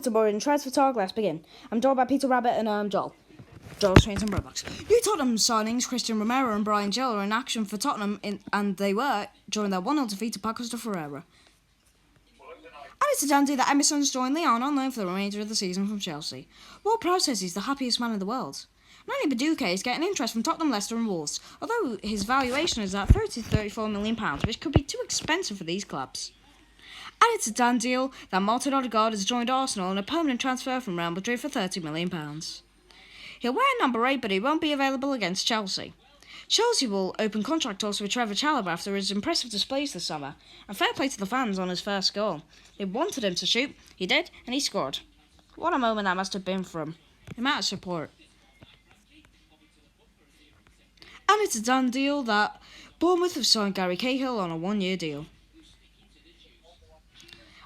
Welcome to Boring Transfer Talk. Let's begin. I'm joined by Peter Rabbit and I'm Joel. Joel's trains and Roblox. New Tottenham signings, Christian Romero and Brian Gill, are in action for Tottenham, and they were during their 1-0 defeat to Pacos de Ferreira. And it's a dandy that Emerson's joined Lyon on loan for the remainder of the season from Chelsea. Ward Prowse says he's the happiest man in the world. Nani Baduke is getting interest from Tottenham, Leicester and Wolves, although his valuation is at £30 to £34 million, which could be too expensive for these clubs. And it's a done deal that Martin Odegaard has joined Arsenal on a permanent transfer from Real Madrid for £30 million. He'll wear number 8, but he won't be available against Chelsea. Chelsea will open contract talks with Trevor Chalobah after his impressive displays this summer, and fair play to the fans on his first goal. They wanted him to shoot, he did, and he scored. What a moment that must have been for him. The amount of support. And it's a done deal that Bournemouth have signed Gary Cahill on a 1-year deal.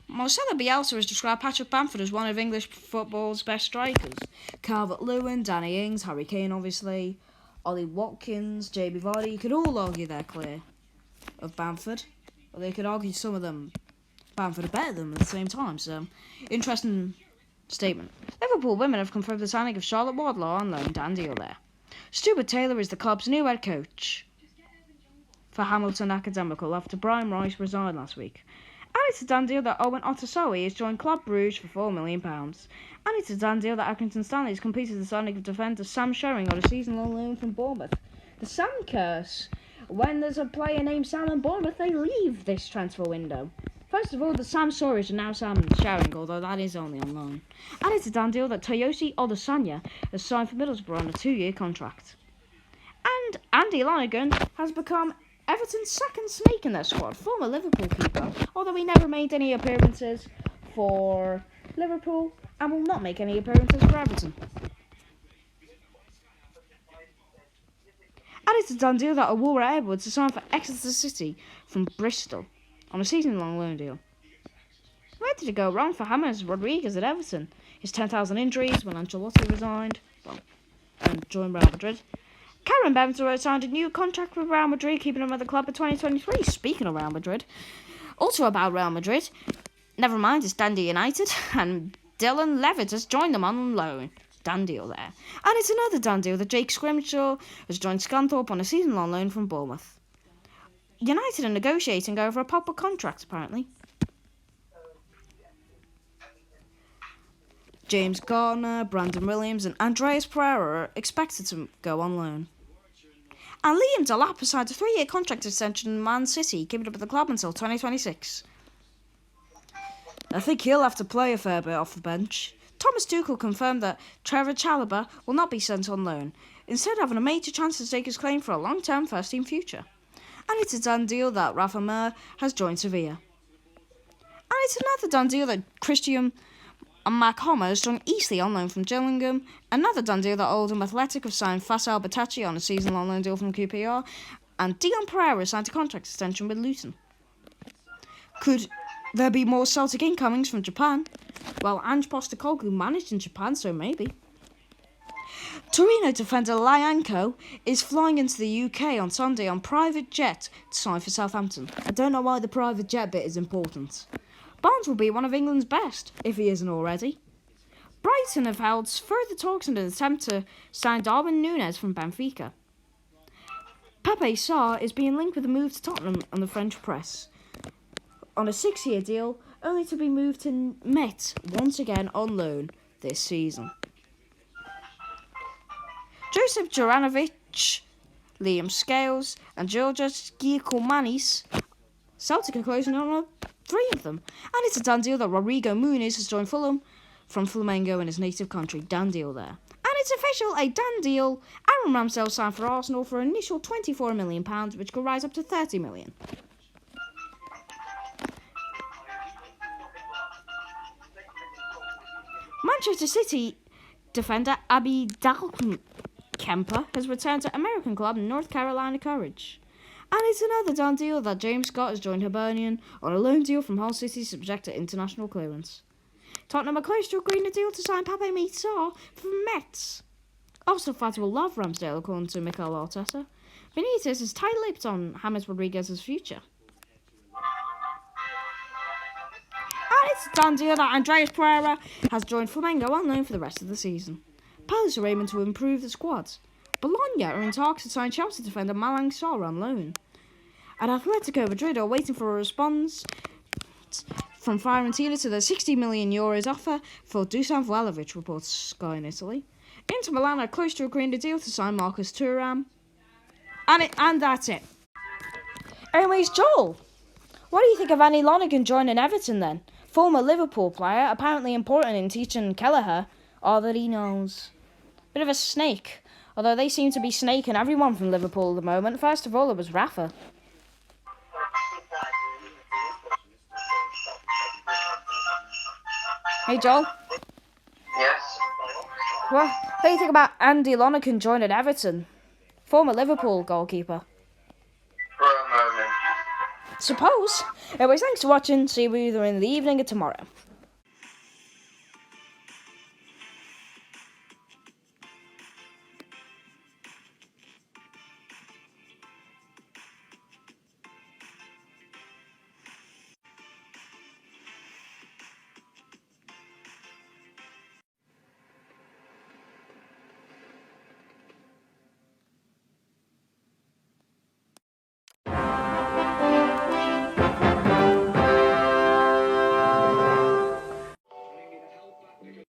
Marcelo Bielsa has described Patrick Bamford as one of English football's best strikers. Calvert-Lewin, Danny Ings, Harry Kane obviously, Ollie Watkins, JB Vardy, you could all argue they're clear of Bamford. Or they could argue some of them, Bamford are better than them at the same time, so interesting statement. Liverpool women have confirmed the signing of Charlotte Wardlaw on loan, Dan deal there. Stuart Taylor is the club's new head coach for Hamilton Academical after Brian Rice resigned last week. And it's a done deal that Owen Otasowie has joined Club Bruges for £4 million. And it's a done deal that Accrington Stanley has completed the signing of defender Sam Sherring on a season-long loan from Bournemouth. The Sam curse. When there's a player named Sam in Bournemouth, they leave this transfer window. First of all, the Sam Storage and now Sam Sherring, although that is only on loan. And it's a done deal that Toyosi Odesanya has signed for Middlesbrough on a 2-year contract. And Andy Lonergan has become Everton's second snake in their squad, former Liverpool keeper, although he never made any appearances for Liverpool and will not make any appearances for Everton. And it's a done deal that Aurora Edwards has signed for Exeter City from Bristol on a season-long loan deal. Where did it go wrong for James Rodriguez at Everton? His 10,000 injuries when Ancelotti resigned, and joined Real Madrid. Karen Benzema signed a new contract with Real Madrid, keeping him at the club in 2023. Speaking of Real Madrid, also about Real Madrid, never mind, it's Dundee United, and Dylan Levitt has joined them on loan. Done deal there. And it's another done deal that Jake Scrimshaw has joined Scunthorpe on a season-long loan from Bournemouth. United are negotiating over a Pogba contract, apparently. James Gardner, Brandon Williams and Andreas Pereira are expected to go on loan. And Liam Delap has signed a 3-year contract extension in Man City, keeping up at the club until 2026. I think he'll have to play a fair bit off the bench. Thomas Tuchel confirmed that Trevor Chalobah will not be sent on loan, instead having a major chance to stake his claim for a long-term first-team future. And it's a done deal that Rafa Mir has joined Sevilla. And it's another done deal that Christian and Mac Homer has joined Eastleigh on loan from Gillingham. Another done deal that Oldham Athletic have signed Faisal Batachi on a season-long loan deal from QPR. And Dion Pereira signed a contract extension with Luton. Could there be more Celtic incomings from Japan? Well, Ange Postecoglou managed in Japan, so maybe. Torino defender Lyanko is flying into the UK on Sunday on private jet to sign for Southampton. I don't know why the private jet bit is important. Barnes will be one of England's best, if he isn't already. Brighton have held further talks in an attempt to sign Darwin Núñez from Benfica. Pape Sarr is being linked with a move to Tottenham on the French press, on a 6-year deal, only to be moved to Metz once again on loan this season. Joseph Juranovic, Liam Scales and Georgios Giacomanis, Celtic are closing on 3 of them. And it's a done deal that Rodrigo Muniz has joined Fulham from Flamengo in his native country. Done deal there. And it's official, a done deal. Aaron Ramsdale signed for Arsenal for an initial £24 million, which could rise up to £30 million. Manchester City defender Abby Dalkemper has returned to American club North Carolina Courage. And it's another done deal that James Scott has joined Hibernian on a loan deal from Hull City subject to international clearance. Tottenham are close to agreeing a deal to sign Pape Sarr from Metz. Also, fans will love Ramsdale, according to Mikel Arteta. Benitez is tight-lipped on James Rodriguez's future. It's a done deal that Andreas Pereira has joined Flamengo on loan for the rest of the season. Palace are aiming to improve the squad. Bologna are in talks to sign Chelsea defender Malang Sarr on loan. And Atletico Madrid are waiting for a response from Fiorentina to the €60 million offer for Dusan Vlahovic, reports Sky in Italy. Inter Milan are close to agreeing a deal to sign Marcus Thuram. And that's it. Anyways, Joel, what do you think of Andy Lonergan joining Everton then? Former Liverpool player, apparently important in teaching Kelleher all that he knows. Bit of a snake, although they seem to be snaking everyone from Liverpool at the moment. First of all, it was Rafa. Hey, Joel. Yes. Well, what do you think about Andy Lonergan joining Everton? Former Liverpool goalkeeper. For a moment. Suppose. Anyways, thanks for watching. See you either in the evening or tomorrow.